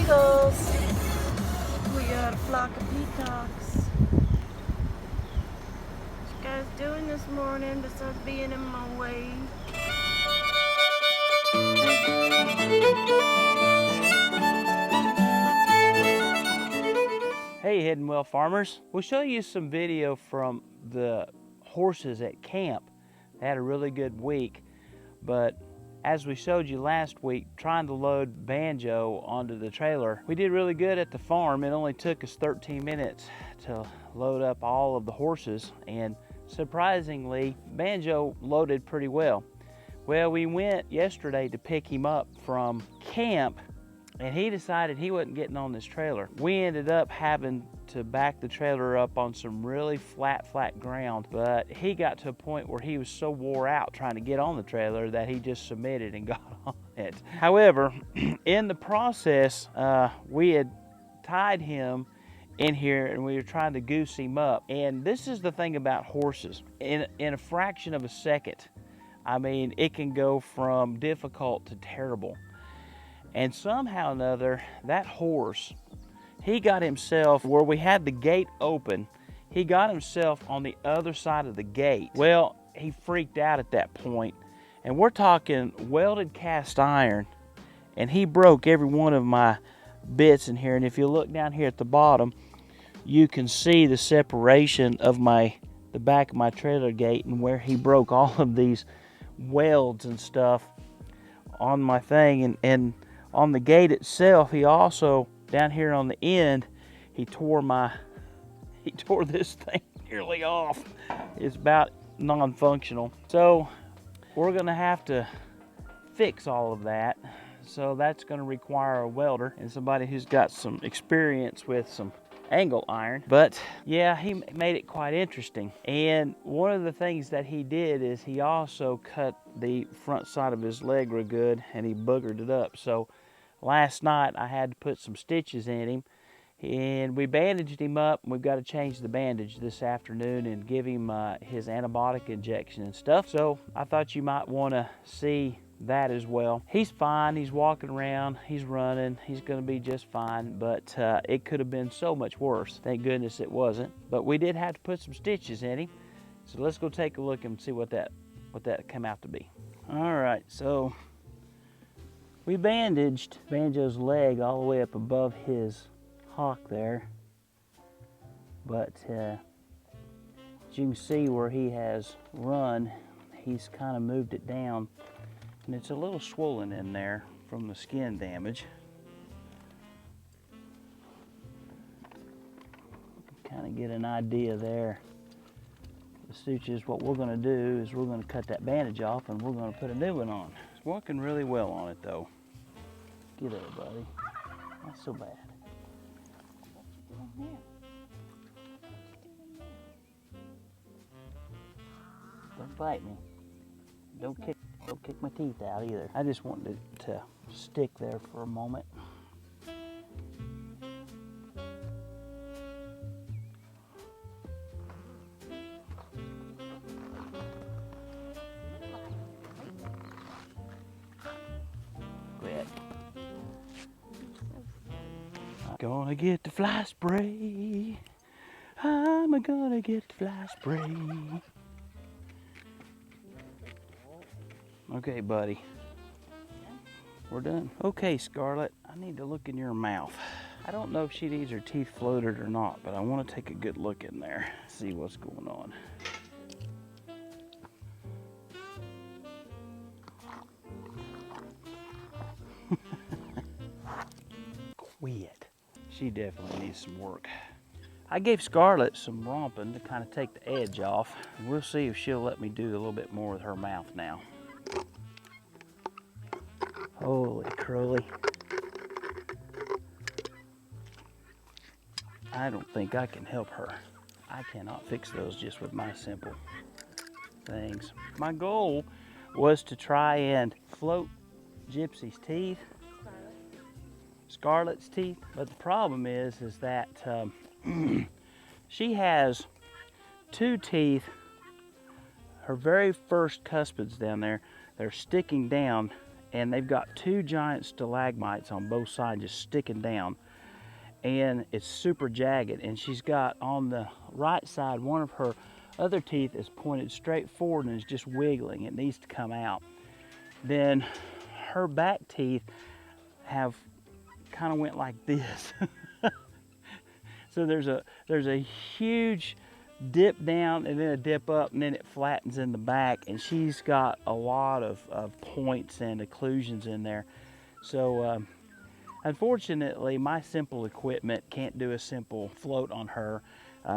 eagles. We are a flock of peacocks. What you guys doing this morning besides being in my way? Hey Hidden Well farmers, we'll show you some video from the horses at camp. They had a really good week, but as we showed you last week, trying to load Banjo onto the trailer, we did really good at the farm. It only took us 13 minutes to load up all of the horses, and surprisingly, Banjo loaded pretty well. Well, we went yesterday to pick him up from camp, and he decided he wasn't getting on this trailer. We ended up having to back the trailer up on some really flat ground, but he got to a point where he was so wore out trying to get on the trailer that he just submitted and got on it. However, in the process, we had tied him in here and we were trying to goose him up. And this is the thing about horses. In a fraction of a second, I mean, it can go from difficult to terrible. And somehow or another, that horse, he got himself where we had the gate open. He got himself on the other side of the gate. Well, he freaked out at that point. And we're talking welded cast iron. And he broke every one of my bits in here. And if you look down here at the bottom, you can see the separation of the back of my trailer gate and where he broke all of these welds and stuff on my thing. And on the gate itself, he also, down here on the end, he tore this thing nearly off. It's about non-functional. So we're gonna have to fix all of that. So that's gonna require a welder and somebody who's got some experience with some angle iron. But yeah, he made it quite interesting. And one of the things that he did is he also cut the front side of his leg real good and he boogered it up. So last night I had to put some stitches in him and we bandaged him up. We've got to change the bandage this afternoon and give him his antibiotic injection and stuff. So I thought you might want to see that as well. He's fine, he's walking around, he's running, he's gonna be just fine, but it could have been so much worse. Thank goodness it wasn't. But we did have to put some stitches in him. So let's go take a look and see what that came out to be. All right, so we bandaged Banjo's leg all the way up above his hock there. But as you can see where he has run, he's kind of moved it down. And it's a little swollen in there from the skin damage. Kind of get an idea there. The sutures, what we're going to do is we're going to cut that bandage off and we're going to put a new one on. It's working really well on it though. Get there, buddy. Not so bad. Don't bite me. Don't kick my teeth out either. I just wanted it to stick there for a moment. Quit. I'm gonna get the fly spray. I'm gonna get the fly spray. Okay, buddy. We're done. Okay, Scarlet, I need to look in your mouth. I don't know if she needs her teeth floated or not, but I want to take a good look in there, see what's going on. Quit. She definitely needs some work. I gave Scarlet some romping to kind of take the edge off. We'll see if she'll let me do a little bit more with her mouth now. Holy crowley. I don't think I can help her. I cannot fix those just with my simple things. My goal was to try and float Gypsy's teeth, Scarlet's teeth, but the problem is that she has two teeth, her very first cuspids down there, they're sticking down and they've got two giant stalagmites on both sides just sticking down, and it's super jagged. And she's got on the right side, one of her other teeth is pointed straight forward and is just wiggling. It needs to come out. Then her back teeth have kind of went like this. So there's a huge dip down and then a dip up, and then it flattens in the back, and she's got a lot of points and occlusions in there. So unfortunately, my simple equipment can't do a simple float on her.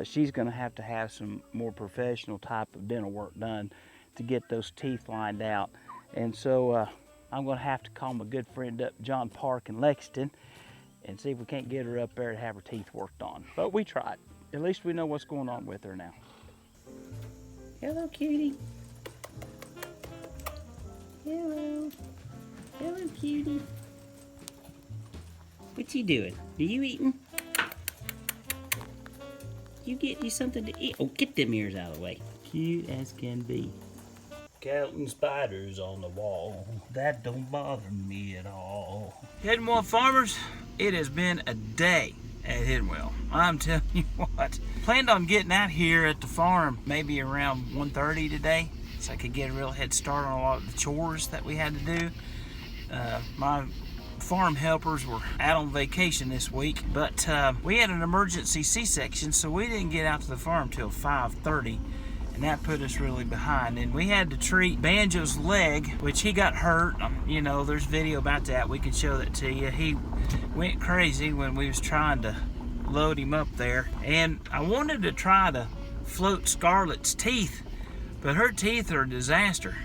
She's going to have some more professional type of dental work done to get those teeth lined out. And so I'm going to have to call my good friend up, John Park in Lexington, and see if we can't get her up there to have her teeth worked on. But we tried. At least we know what's going on with her now. Hello, cutie. Hello. Hello, cutie. What you doing? Are you eating? You get you something to eat? Oh, get them ears out of the way. Cute as can be. Counting spiders on the wall. That don't bother me at all. Hiddenwell farmers, it has been a day at Hiddenwell. I'm telling you what. Planned on getting out here at the farm maybe around 1:30 today, so I could get a real head start on a lot of the chores that we had to do. My farm helpers were out on vacation this week, but we had an emergency C-section, so we didn't get out to the farm till 5:30. And that put us really behind. And we had to treat Banjo's leg, which he got hurt. You know, there's video about that. We can show that to you. He went crazy when we was trying to load him up there. And I wanted to try to float Scarlet's teeth, but her teeth are a disaster.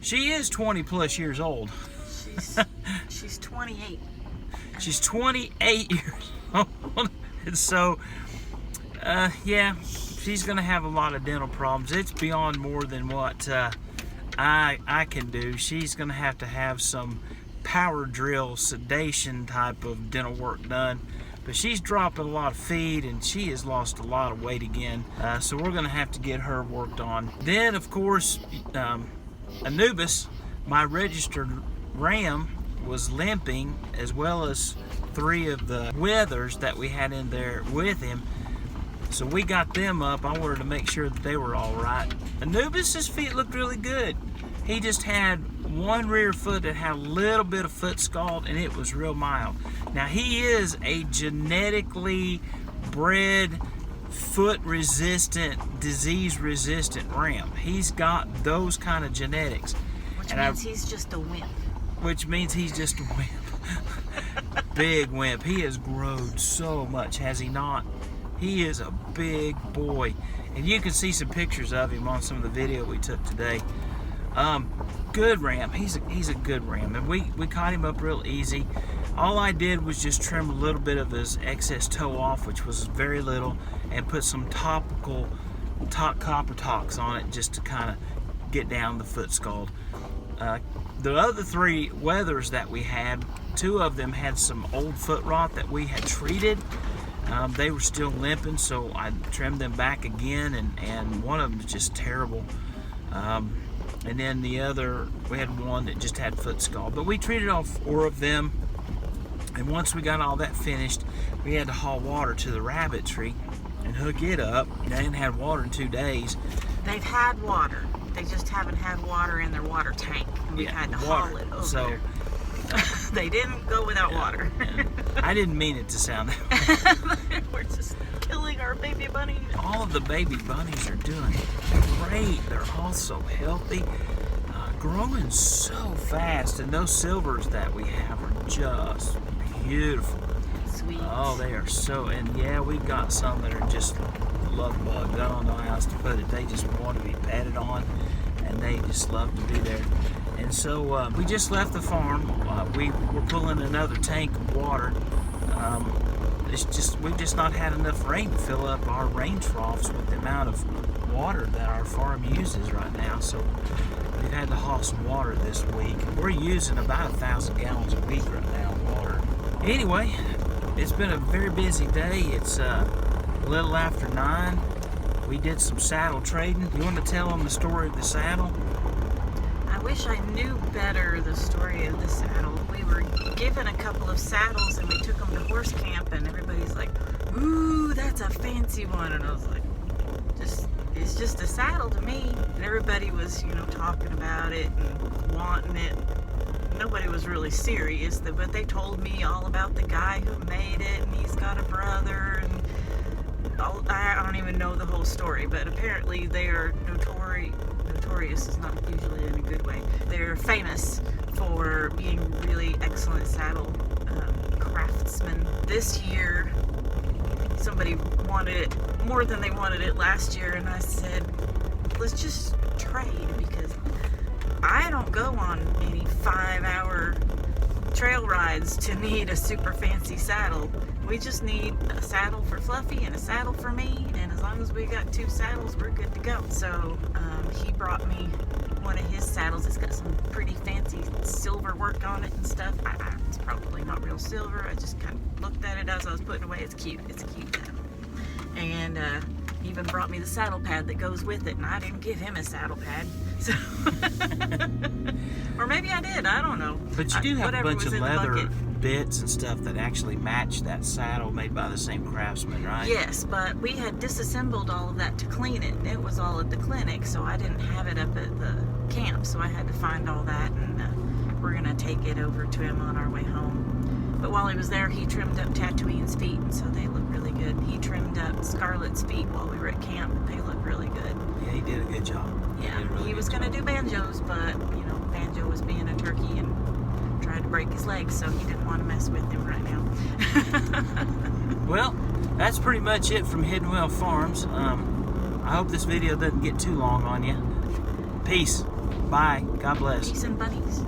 She is 20 plus years old. She's 28. She's 28 years old. And so, yeah. She's gonna have a lot of dental problems. It's beyond more than what I can do. She's gonna have to have some power drill sedation type of dental work done. But she's dropping a lot of feed and she has lost a lot of weight again. So we're gonna have to get her worked on. Then of course, Anubis, my registered ram, was limping, as well as 3 of the wethers that we had in there with him. So we got them up. I wanted to make sure that they were all right. Anubis's feet looked really good. He just had one rear foot that had a little bit of foot scald, and it was real mild. Now he is a genetically bred foot resistant, disease resistant ram. He's got those kind of genetics. Which means he's just a wimp. Which means he's just a wimp. Big wimp. He has grown so much, has he not? He is a big boy, and you can see some pictures of him on some of the video we took today. Good ram. He's a good ram, and we caught him up real easy. All I did was just trim a little bit of his excess toe off, which was very little, and put some topical copper tox on it just to kind of get down the foot scald. The other 3 wethers that we had, 2 of them had some old foot rot that we had treated. They were still limping, so I trimmed them back again, and one of them was just terrible. And then the other, we had one that just had foot scald. But we treated all 4 of them, and once we got all that finished, we had to haul water to the rabbit tree and hook it up. They hadn't had water in 2 days. They've had water. They just haven't had water in their water tank, and we've had to haul it over there. They didn't go without water. I didn't mean it to sound that way. We're just killing our baby bunnies. All of the baby bunnies are doing great. They're all so healthy, growing so fast, and those silvers that we have are just beautiful. Sweet. Oh, they are so, and yeah, we've got some that are just love bugs. I don't know how else to put it. They just want to be patted on, and they just love to be there. And so we just left the farm. We were pulling another tank of water. We've just not had enough rain to fill up our rain troughs with the amount of water that our farm uses right now. So we've had to haul some water this week. We're using about 1,000 gallons a week right now of water. Anyway, it's been a very busy day. It's a little after 9. We did some saddle trading. You want to tell them the story of the saddle? I wish I knew better the story of the saddle. We were given a couple of saddles and we took them to horse camp, and everybody's like, ooh, that's a fancy one. And I was like, it's just a saddle to me. And everybody was, you know, talking about it and wanting it. Nobody was really serious, but they told me all about the guy who made it, and he's got a brother, and I don't even know the whole story, but apparently they are notorious is not usually in a good way. They're famous for being really excellent saddle craftsmen. This year, somebody wanted it more than they wanted it last year, and I said, let's just trade, because I don't go on any 5-hour trail rides to need a super fancy saddle. We just need a saddle for Fluffy and a saddle for me, and as long as we got 2 saddles, we're good to go. So he brought me one of his saddles. It's got some pretty fancy silver work on it and stuff. It's probably not real silver. I just kind of looked at it as I was putting it away. It's cute. It's a cute saddle. And he even brought me the saddle pad that goes with it, and I didn't give him a saddle pad. So or maybe I did. I don't know. But you do have a bunch of leather bits and stuff that actually match that saddle made by the same craftsman, right? Yes, but we had disassembled all of that to clean it. It was all at the clinic, so I didn't have it up at the camp, so I had to find all that, and we're gonna take it over to him on our way home. But while he was there, he trimmed up Tatooine's feet, and so they look really good. He trimmed up Scarlet's feet while we were at camp. They look really good. Yeah, he did a good job. Yeah, he was gonna do Banjo's, but you know, Banjo was being a turkey and tried to break his legs, so he didn't want to mess with him right now. Well, that's pretty much it from Hidden Well Farms. I hope this video doesn't get too long on you. Peace. Bye. God bless. Peace and bunnies.